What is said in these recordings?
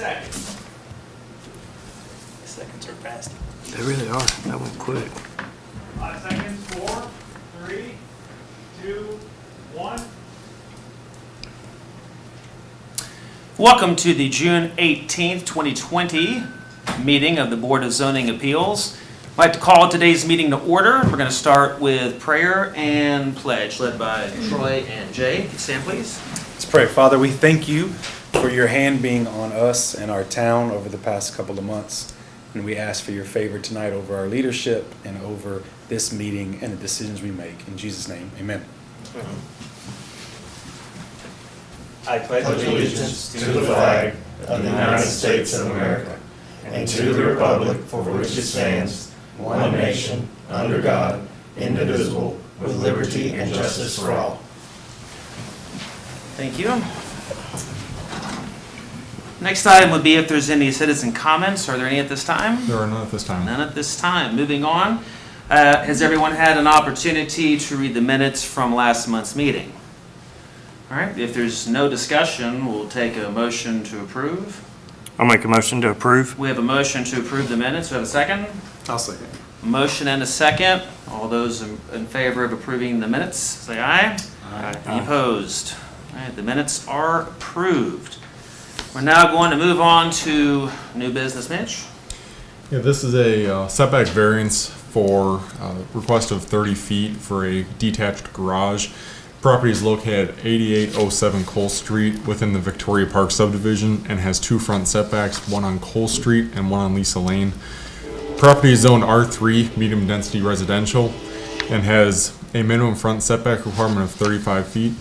Seconds. Seconds are fast. They really are. That went quick. 5 seconds. 4, 3, 2, 1. Welcome to the June 18th, 2020 meeting of the Board of Zoning Appeals. I'd like to call today's meeting to order. We're going to start with prayer and pledge led by Troy and Jay. Stand, please. Let's pray. Father, we thank you for your hand being on us and our town over the past couple of months. And we ask for your favor tonight over our leadership and over this meeting and the decisions we make. In Jesus' name, amen. I pledge allegiance to the flag of the United States of America and to the republic for which it stands, one nation, under God, indivisible, with liberty and justice for all. Thank you. Next item would be if there's any citizen comments. Are there any at this time? There are none at this time. None at this time. Moving on. Has everyone had an opportunity to read the minutes from last month's meeting? All right. If there's no discussion, we'll take a motion to approve. I'll make a motion to approve. We have a motion to approve the minutes. We have a second. I'll second. Motion and a second. All those in favor of approving the minutes, say aye. Aye. Any opposed? All right. The minutes are approved. We're now going to move on to new business, Mitch. Yeah, this is a setback variance for request of 30 feet for a detached garage. Property is located at 8807 Cole Street within the Victoria Park subdivision and has two front setbacks, one on Cole Street and one on Lisa Lane. Property is zoned R3, medium density residential, and has a minimum front setback requirement of 35 feet.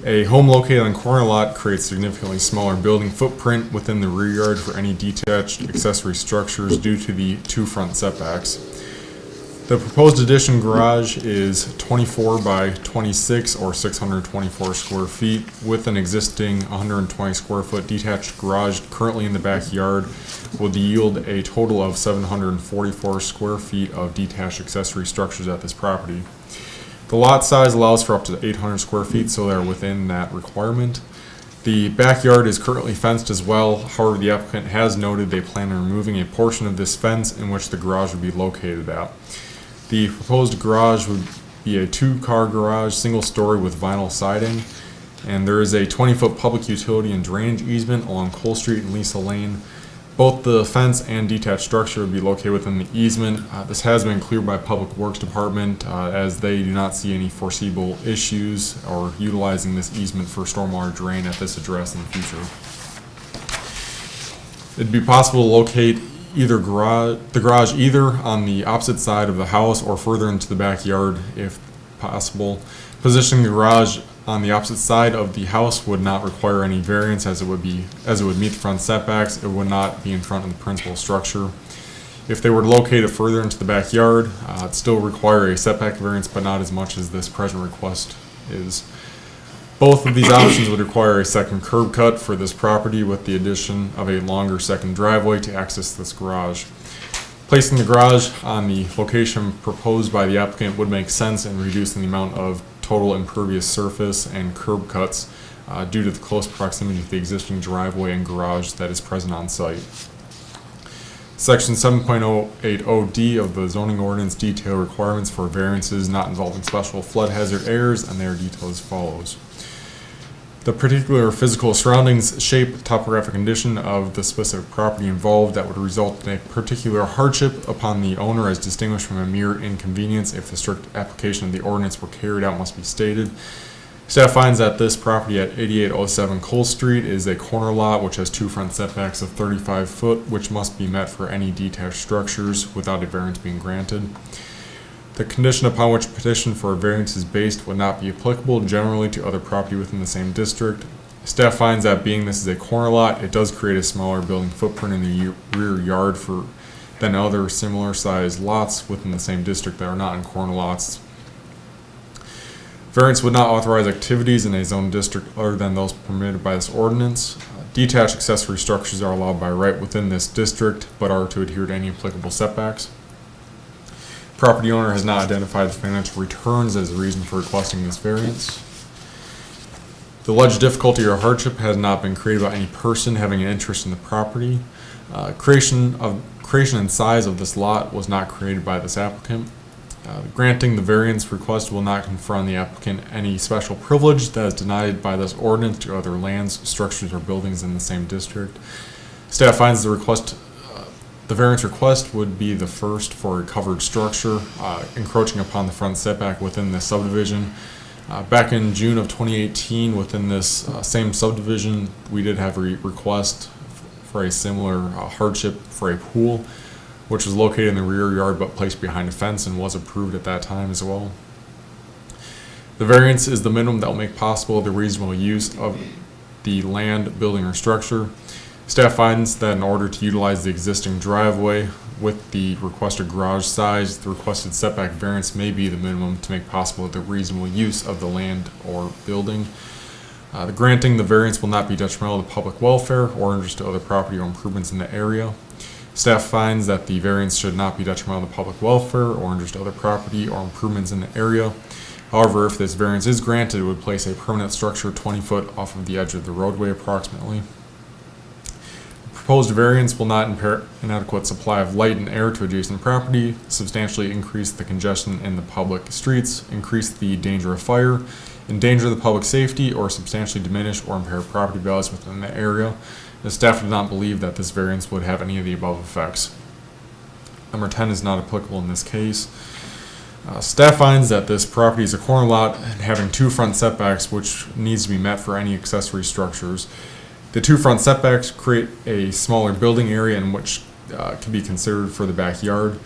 A home located on corner lot creates significantly smaller building footprint within the rear yard for any detached accessory structures due to the two front setbacks. The proposed addition garage is 24 by 26 or 624 square feet with an existing 120 square foot detached garage currently in the backyard will yield a total of 744 square feet of detached accessory structures at this property. The lot size allows for up to 800 square feet, so they're within that requirement. The backyard is currently fenced as well. However, the applicant has noted they plan on removing a portion of this fence in which the garage would be located at. The proposed garage would be a two-car garage, single story with vinyl siding, and there is a 20-foot public utility and drainage easement along Cole Street and Lisa Lane. Both the fence and detached structure would be located within the easement. This has been cleared by Public Works Department as they do not see any foreseeable issues or utilizing this easement for stormwater drain at this address in the future. It'd be possible to locate the garage either on the opposite side of the house or further into the backyard if possible. Positioning the garage on the opposite side of the house would not require any variance as it would meet the front setbacks. It would not be in front of the principal structure. If they were to locate it further into the backyard, it'd still require a setback variance, but not as much as this present request is. Both of these options would require a second curb cut for this property with the addition of a longer second driveway to access this garage. Placing the garage on the location proposed by the applicant would make sense in reducing the amount of total impervious surface and curb cuts due to the close proximity to the existing driveway and garage that is present on site. Section 7.080D of the zoning ordinance detail requirements for variances not involving special flood hazard areas, and they are detailed as follows. The particular physical surroundings, shape, topographic condition of the specific property involved that would result in a particular hardship upon the owner as distinguished from a mere inconvenience if the strict application of the ordinance were carried out must be stated. Staff finds that this property at 8807 Cole Street is a corner lot which has two front setbacks of 35 foot which must be met for any detached structures without a variance being granted. The condition upon which petition for a variance is based would not be applicable generally to other property within the same district. Staff finds that being this is a corner lot, it does create a smaller building footprint in the rear yard than other similar sized lots within the same district that are not in corner lots. Variance would not authorize activities in a zone district other than those permitted by this ordinance. Detached accessory structures are allowed by right within this district, but are to adhere to any applicable setbacks. Property owner has not identified the financial returns as a reason for requesting this variance. The alleged difficulty or hardship has not been created by any person having an interest in the property. Creation and size of this lot was not created by this applicant. Granting the variance request will not confer on the applicant any special privilege that is denied by this ordinance to other lands, structures, or buildings in the same district. Staff finds the variance request would be the first for a covered structure encroaching upon the front setback within the subdivision. Back in June of 2018, within this same subdivision, we did have a request for a similar hardship for a pool, which was located in the rear yard but placed behind a fence and was approved at that time as well. The variance is the minimum that will make possible the reasonable use of the land, building, or structure. Staff finds that in order to utilize the existing driveway with the requested garage size, the requested setback variance may be the minimum to make possible the reasonable use of the land or building. The granting the variance will not be detrimental to public welfare or interest to other property or improvements in the area. Staff finds that the variance should not be detrimental to public welfare or interest to other property or improvements in the area. However, if this variance is granted, it would place a permanent structure 20 foot off of the edge of the roadway approximately. Proposed variance will not impair an adequate supply of light and air to adjacent property, substantially increase the congestion in the public streets, increase the danger of fire, endanger the public safety, or substantially diminish or impair property values within the area. The staff did not believe that this variance would have any of the above effects. Number 10 is not applicable in this case. Staff finds that this property is a corner lot having two front setbacks which needs to be met for any accessory structures. The two front setbacks create a smaller building area in which can be considered for the backyard.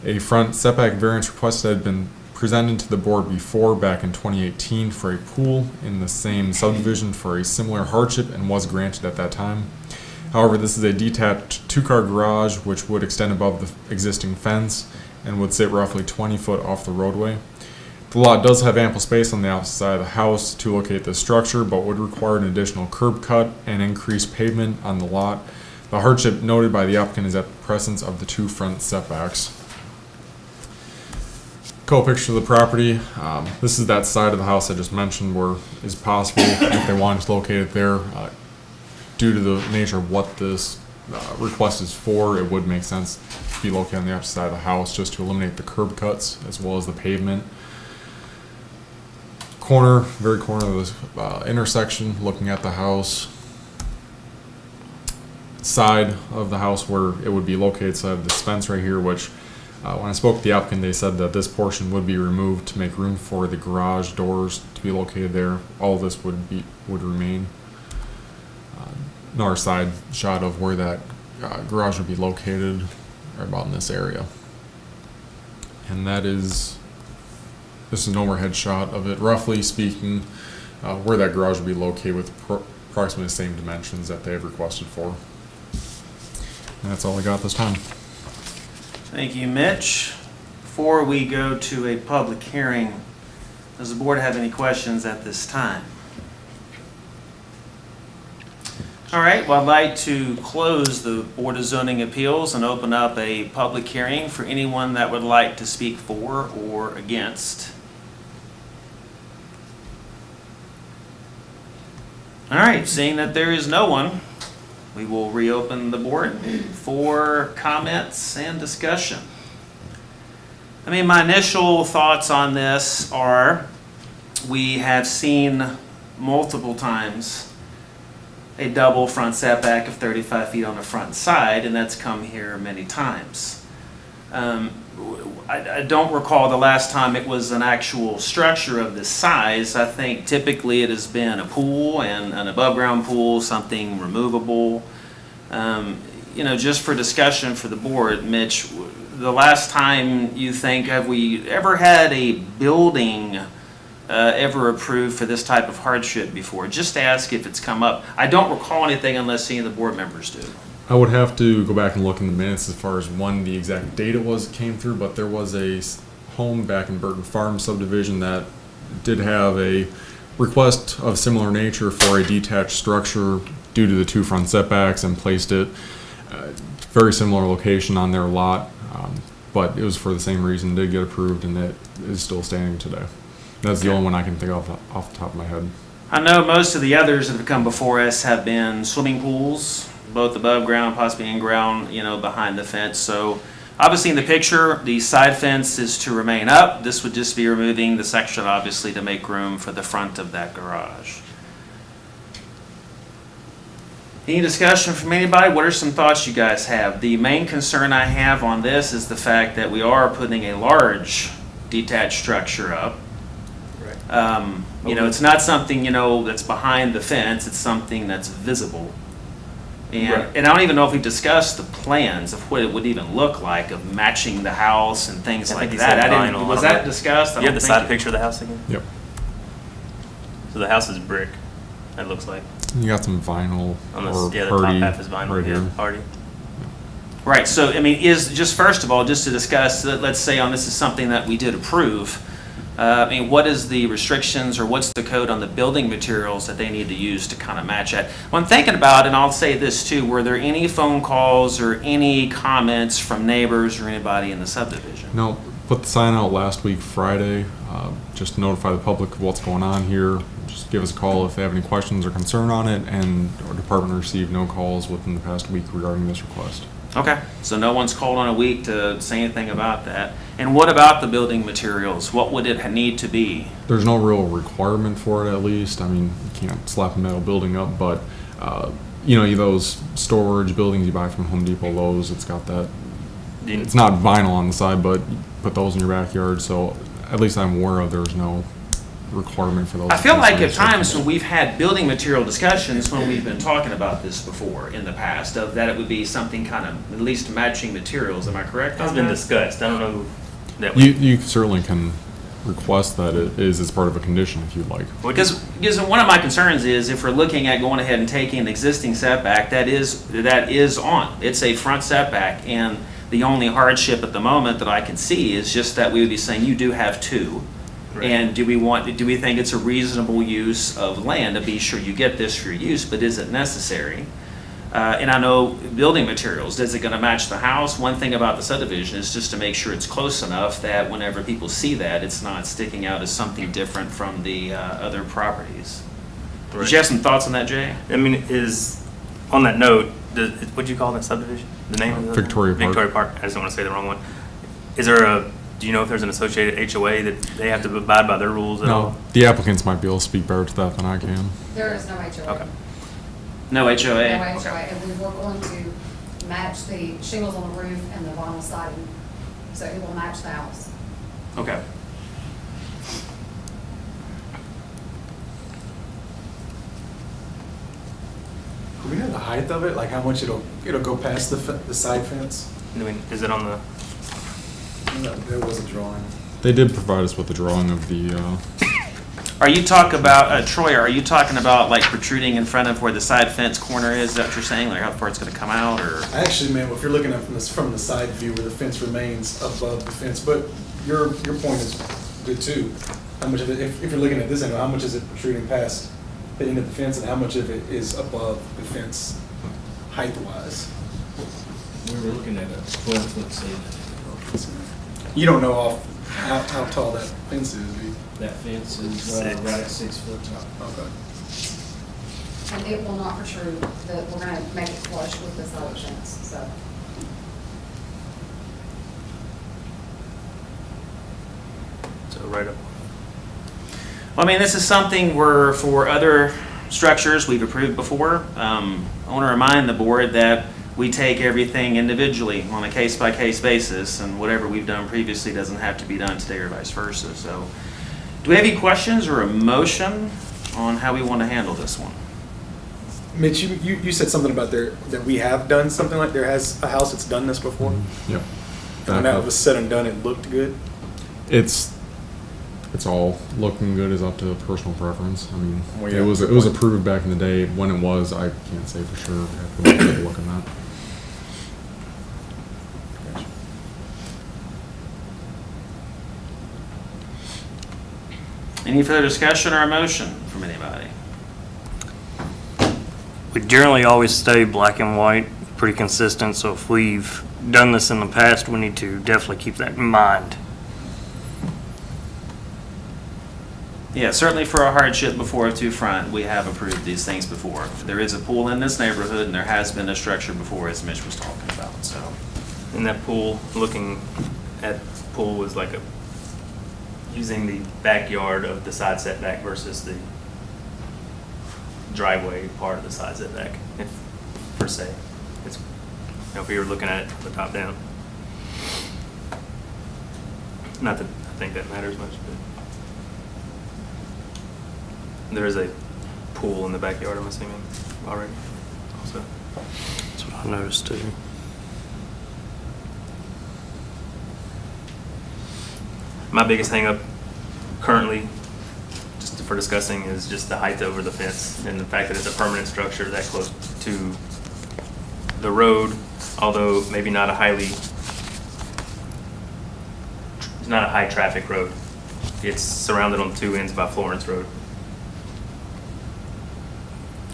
A front setback variance request had been presented to the board before back in 2018 for a pool in the same subdivision for a similar hardship and was granted at that time. However, this is a detached two-car garage which would extend above the existing fence and would sit roughly 20 foot off the roadway. The lot does have ample space on the opposite side of the house to locate the structure, but would require an additional curb cut and increased pavement on the lot. The hardship noted by the applicant is at the presence of the two front setbacks. Picture of the property. This is that side of the house I just mentioned where is possible if they wanted to locate it there. Due to the nature of what this request is for, it would make sense to be located on the opposite side of the house just to eliminate the curb cuts as well as the pavement. Very corner of this intersection, looking at the house. Side of the house where it would be located, side of this fence right here, which when I spoke to the applicant, they said that this portion would be removed to make room for the garage doors to be located there. All of this would remain. Another side shot of where that garage would be located, right about in this area. And this is an overhead shot of it, roughly speaking, where that garage would be located with approximately the same dimensions that they have requested for. And that's all I got this time. Thank you, Mitch. Before we go to a public hearing, does the board have any questions at this time? All right, well, I'd like to close the Board of Zoning Appeals and open up a public hearing for anyone that would like to speak for or against. All right, seeing that there is no one, we will reopen the board for comments and discussion. I mean, my initial thoughts on this are we have seen multiple times a double front setback of 35 feet on the front side, and that's come here many times. I don't recall the last time it was an actual structure of this size. I think typically it has been a pool and an above-ground pool, something removable. Just for discussion for the board, Mitch, the last time you think, have we ever had a building ever approved for this type of hardship before? Just ask if it's come up. I don't recall anything unless any of the board members do. I would have to go back and look in the minutes as far as when the exact date it was came through, but there was a home back in Burton Farm subdivision that did have a request of similar nature for a detached structure due to the two front setbacks and placed it very similar location on their lot, but it was for the same reason, did get approved, and it is still standing today. That's the only one I can think of off the top of my head. I know most of the others that have come before us have been swimming pools, both above ground, possibly in ground, behind the fence. So obviously in the picture, the side fence is to remain up. This would just be removing the section, obviously, to make room for the front of that garage. Any discussion from anybody? What are some thoughts you guys have? The main concern I have on this is the fact that we are putting a large detached structure up. It's not something, that's behind the fence, it's something that's visible. And I don't even know if we've discussed the plans of what it would even look like of matching the house and things like that. Was that discussed? You have the side picture of the house again? Yep. So the house is brick, it looks like. You got some vinyl On or the top hardy half is vinyl, right here. hardy. Right, so, is, just first of all, just to discuss, let's say this is something that we did approve, what is the restrictions or what's the code on the building materials that they need to use to kind of match that? Well, I'm thinking about, and I'll say this too, were there any phone calls or any comments from neighbors or anybody in the subdivision? No, put the sign out last week, Friday, just to notify the public of what's going on here. Just give us a call if they have any questions or concern on it, and our department received no calls within the past week regarding this request. Okay, so no one's called on a week to say anything about that. And what about the building materials? What would it need to be? There's no real requirement for it, at least. I mean, you can't slap a metal building up, but, those storage buildings you buy from Home Depot, Lowe's, it's got that. It's not vinyl on the side, but you put those in your backyard, so at least I'm aware of there's no requirement for those. I feel like at times when we've had building material discussions, when we've been talking about this before in the past, of that it would be something kind of at least matching materials. Am I correct? It's on been that? discussed, I don't know that You certainly can request that it is as part of a condition if you'd like. Because one of my concerns is if we're looking at going ahead and taking an existing setback, that is on. It's a front setback, and the only hardship at the moment that I can see is just that we would be saying you do have two. Right. And do we think it's a reasonable use of land to be sure you get this for your use, but is it necessary? And I know building materials, is it going to match the house? One thing about the subdivision is just to make sure it's close enough that whenever people see that, it's not sticking out as something different from the other properties. Right. Did you have some thoughts on that, Jay? I mean, on that note, what'd you call that subdivision? The name of the Victoria Park. Victoria Park, I just don't want to say the wrong one. Do you know if there's an associated HOA that they have to abide by their rules at all? No, the applicants might be able to speak better to that than I can. There is no HOA. Okay. No HOA? No HOA, and we were going to match the shingles on the roof and the vinyl siding, so it will match the house. Okay. Do we know the height of it, like how much it'll go past the side fence? I mean, is it on the, No, there was a drawing. They did provide us with a drawing of the, Are you talking about, Troy, are you talking about like protruding in front of where the side fence corner is? Is that what you're saying? Like how far it's going to come out, or? I actually meant if you're looking at it from the side view where the fence remains above the fence, but your point is good too. How much of it, if you're looking at this angle, how much is it protruding past the end of the fence and how much of it is above the fence height-wise? We were looking at a 12-foot ceiling. You don't know how tall that fence is, do you? That fence is right at 6 foot tall. Okay. And it will not protrude, we're gonna make it flush with the solid fence, so. right up? Well, I mean, this is something where for other structures we've approved before. I want to remind the board that we take everything individually on a case-by-case basis, and whatever we've done previously doesn't have to be done today or vice versa. So, do we have any questions or a motion on how we want to handle this one? Mitch, you said something about that we have done something like there has a house that's done this before? Yep. When that was said and done, it looked good? It's all looking good is up to personal preference. I mean, Well, yeah. it was approved back in the day. When it was, I can't say for sure. I have to take a look at that. Any further discussion or a motion from anybody? We generally always stay black and white, pretty consistent, so if we've done this in the past, we need to definitely keep that in mind. Yeah, certainly for a hardship before a two-front, we have approved these things before. There is a pool in this neighborhood, and there has been a structure before, as Mitch was talking about, so. And that pool, looking at pool was like using the backyard of the side setback versus the driveway part of the side setback, per se. It's, if you were looking at it from the top down. Not that I think that matters much, but there is a pool in the backyard, I'm assuming, already, also. That's what I noticed too. My biggest hang up currently, just for discussing, is just the height over the fence and the fact that it's a permanent structure that close to the road, although maybe not a it's not a high traffic road. It's surrounded on two ends by Florence Road.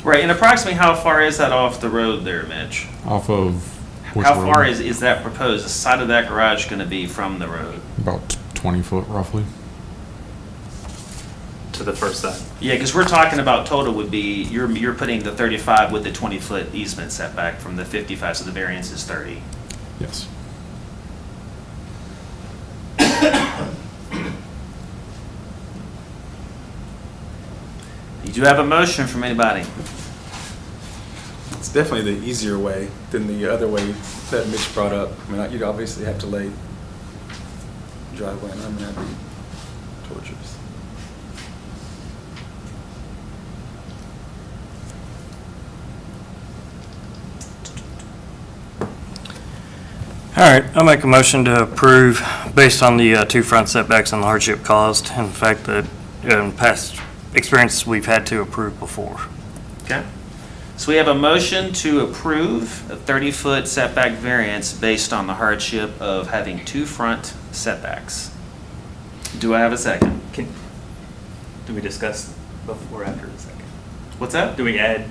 Right, and approximately how far is that off the road there, Mitch? Off of which How far road? is that proposed, the side of that garage gonna be from the road? About 20 foot roughly. To the first side. Yeah, because we're talking about total would be, you're putting the 35 with the 20-foot easement setback from the 55, so the variance is 30. Yes. You do have a motion from anybody? It's definitely the easier way than the other way that Mitch brought up. I mean, you'd obviously have to lay driveway, and I mean, that'd be torturous. All right, I'll make a motion to approve based on the two front setbacks and the hardship caused, and the fact that in past experience we've had to approve before. Okay. So we have a motion to approve a 30-foot setback variance based on the hardship of having two front setbacks. Do I have a second? Do we discuss before or after the second? What's that? Do we add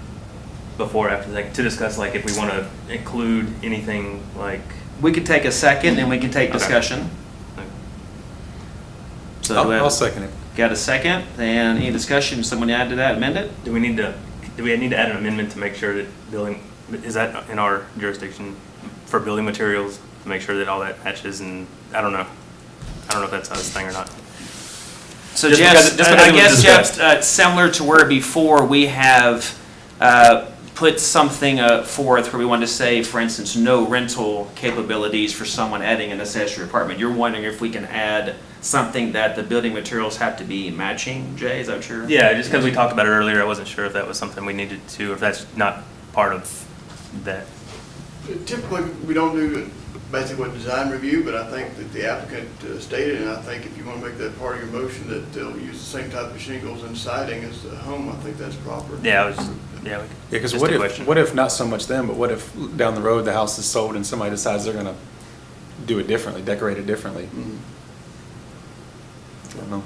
before or after the second to discuss, like, if we want to include anything like? We could take a second and we can take Okay. discussion. So do we have- I'll second it. Got a second? And any discussion? Someone add to that, amend it? Do we need to add an amendment to make sure that building, is that in our jurisdiction for building materials, to make sure that all that matches, and I don't know if that's a thing or not. So Just Jeff, because I it was guess Jeff, discussed. similar to where before we have put something forth where we want to say, for instance, no rental capabilities for someone adding an accessory apartment. You're wondering if we can add something that the building materials have to be matching, Jay, is that true? Yeah, just because we talked about it earlier, I wasn't sure if that was something we needed to, or if that's not part of that. Typically, we don't do basically a design review, but I think that the applicant stated, and I think if you want to make that part of your motion, that they'll use the same type of shingles and siding as the home, I think that's proper. Yeah, I was just, Yeah, because just what a if, question. what if not so much them, but what if down the road the house is sold and somebody decides they're gonna do it differently, decorate it differently? I don't know.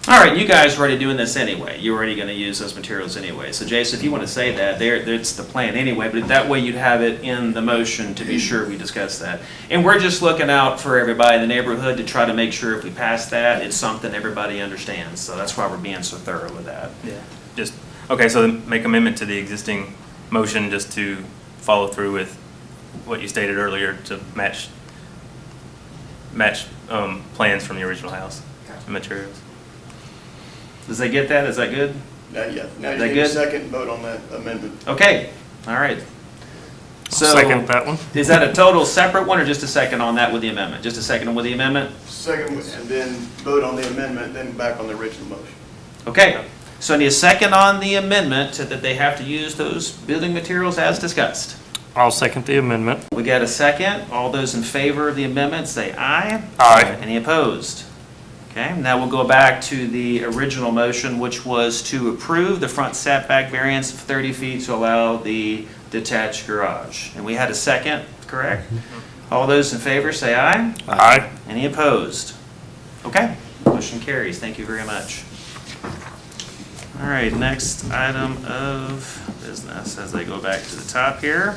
All right, you guys are already doing this anyway. You're already going to use those materials anyway. So Jason, if you want to say that, it's the plan anyway, but that way you'd have it in the motion to be sure we discuss that. And we're just looking out for everybody in the neighborhood to try to make sure if we pass that, it's something everybody understands. So that's why we're being so thorough with that. yeah, just, okay, so then make amendment to the existing motion just to follow through with what you stated earlier to match plans from the original house and materials. Does they get that? Is that good? Now you That need a good? second and vote on that amendment. Okay, all right. So Second that one. is that a total separate one or just a second on that with the amendment? Just a second with the amendment? Second, and then vote on the amendment, then back on the original motion. Okay, so I need a second on the amendment that they have to use those building materials as discussed. I'll second the amendment. We got a second. All those in favor of the amendment, say aye. Aye. Any opposed? Okay, now we'll go back to the original motion, which was to approve the front setback variance of 30 feet to allow the detached garage. And we had a second, correct? All those in favor, say aye. Aye. Any opposed? Okay, motion carries. Thank you very much. All right, next item of business as I go back to the top here.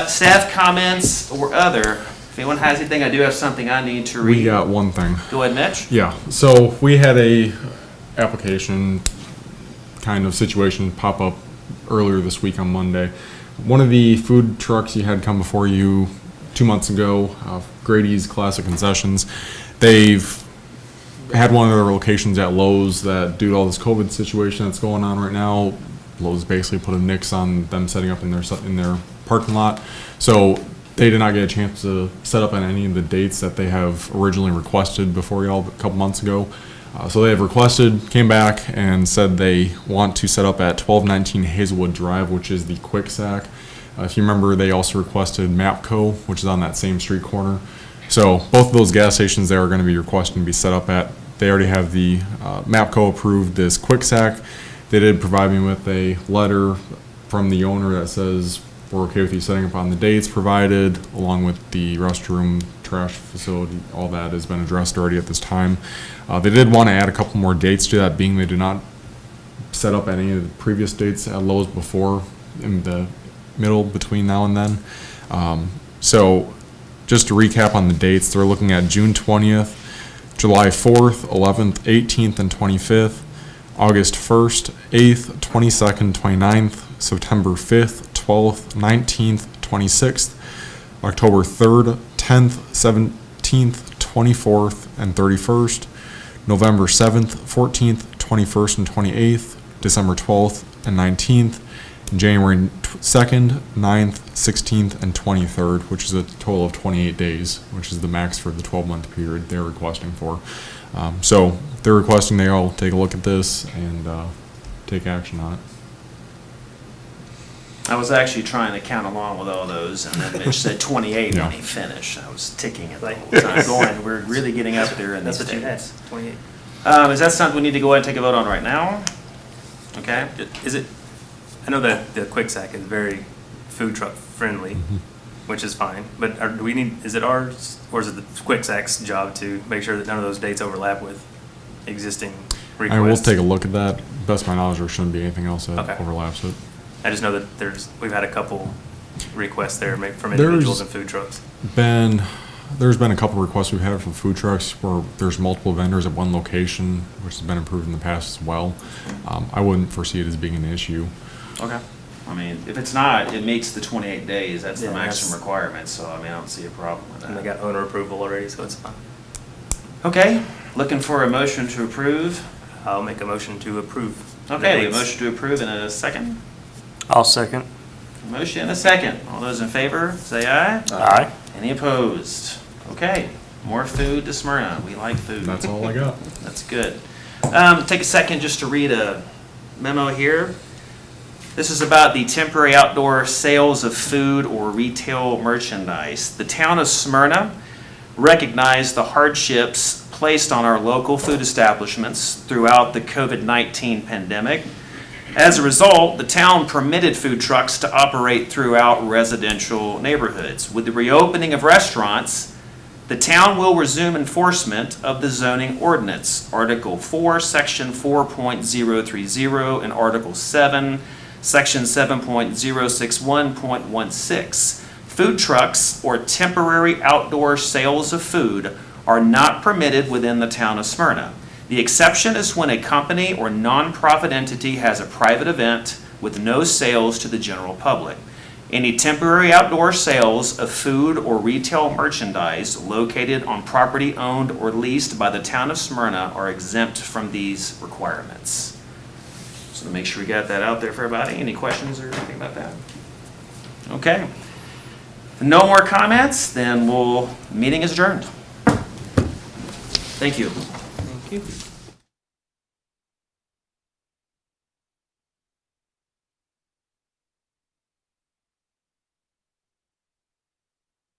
Staff comments or other. If anyone has anything, I do have something I need to read. We got one thing. Go ahead, Mitch. Yeah, so we had application kind of situation pop up earlier this week on Monday. One of the food trucks you had come before you 2 months ago, Grady's Classic Concessions, they've had one of their locations at Lowe's that, due to all this COVID situation that's going on right now, Lowe's basically put a nix on them setting up in their parking lot. So they did not get a chance to set up on any of the dates that they have originally requested before y'all a couple months ago. So they have requested, came back, and said they want to set up at 1219 Hazelwood Drive, which is the Quick Sack. If you remember, they also requested Mapco, which is on that same street corner. So both of those gas stations they are going to be requesting to be set up at. They already have the Mapco approved this Quick Sack. They did provide me with a letter from the owner that says we're okay with you setting up on the dates provided, along with the restroom, trash facility, all that has been addressed already at this time. They did want to add a couple more dates to that, being they did not set up any of the previous dates at Lowe's before in the middle between now and then. So just to recap on the dates, they're looking at June 20th, July 4th, 11th, 18th, and 25th, August 1st, 8th, 22nd, 29th, September 5th, 12th, 19th, 26th, October 3rd, 10th, 17th, 24th, and 31st, November 7th, 14th, 21st, and 28th, December 12th and 19th, and January 2nd, 9th, 16th, and 23rd, which is a total of 28 days, which is the max for the 12-month period they're requesting for. So they're requesting they all take a look at this and take action on it. I was actually trying to count along with all those, and then Mitch said 28 when he finished. I was ticking it the whole time, going, we're really getting up there in these That's what you had, dates. 28. Is that something we need to go ahead and take a vote on right now? Okay. Is it, I know that the Quick Sack is very food truck friendly, which is fine, but do we need, is it ours, or is it the Quick Sack's job to make sure that none of those dates overlap with existing requests? I will take a look at that. Best of my knowledge, there shouldn't be anything else that Okay. overlaps it. I just know that we've had a couple requests there from individuals and food trucks. There's been a couple requests we've had from food trucks where there's multiple vendors at one location, which has been improved in the past as well. I wouldn't foresee it as being an issue. Okay. I mean, if it's not, it makes the 28 days. That's the Yeah, maximum that's- requirement, so I mean, I don't see a problem with And they that. got owner approval already, so it's fine. Okay, looking for a motion to approve. I'll make a motion to approve. the Okay, a dates. motion to approve in a second. I'll second. Motion and a second. All those in favor, say aye. Aye. Any opposed? Okay, more food to Smyrna. We like food. That's all I got. That's good. Take a second just to read a memo here. This is about the temporary outdoor sales of food or retail merchandise. The town of Smyrna recognized the hardships placed on our local food establishments throughout the COVID-19 pandemic. As a result, the town permitted food trucks to operate throughout residential neighborhoods. With the reopening of restaurants, the town will resume enforcement of the zoning ordinance, Article 4, Section 4.030, and Article 7, Section 7.061.16. Food trucks or temporary outdoor sales of food are not permitted within the town of Smyrna. The exception is when a company or nonprofit entity has a private event with no sales to the general public. Any temporary outdoor sales of food or retail merchandise located on property owned or leased by the town of Smyrna are exempt from these requirements. So to make sure we got that out there for everybody. Any questions or anything about that? Okay. No more comments, then meeting is adjourned. Thank you. Thank you.